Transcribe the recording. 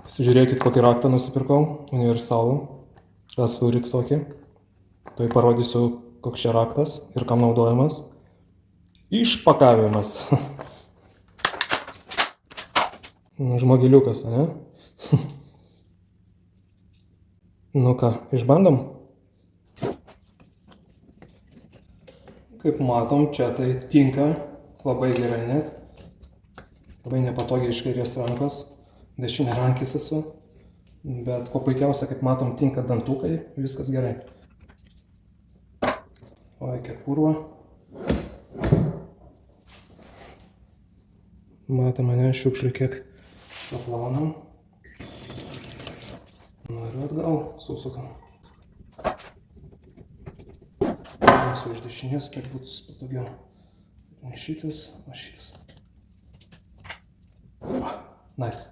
Pasižiūrėkit, kokį raktą nusipirkau, universalų. Kas turit tokį? Tai parodysiu, koks čia raktas ir kam naudojamas. Išpakavimas. Žmogiliukas, ne? Nu ką, išbandom? Kaip matom, čia tai tinka labai gerai net. Labai nepatogiai iš kairės rankos. Dešinė rankis esu. Bet ko puikiausia, kaip matom, tinka dantukai. Viskas gerai. Oi, kiek purvo. Matom, ne, šiukšlių kiek paplaunam. Nu ir atgal susukam. Su iš dešinės, tai bus patogiau. Ne šitas, o šitas. Nice.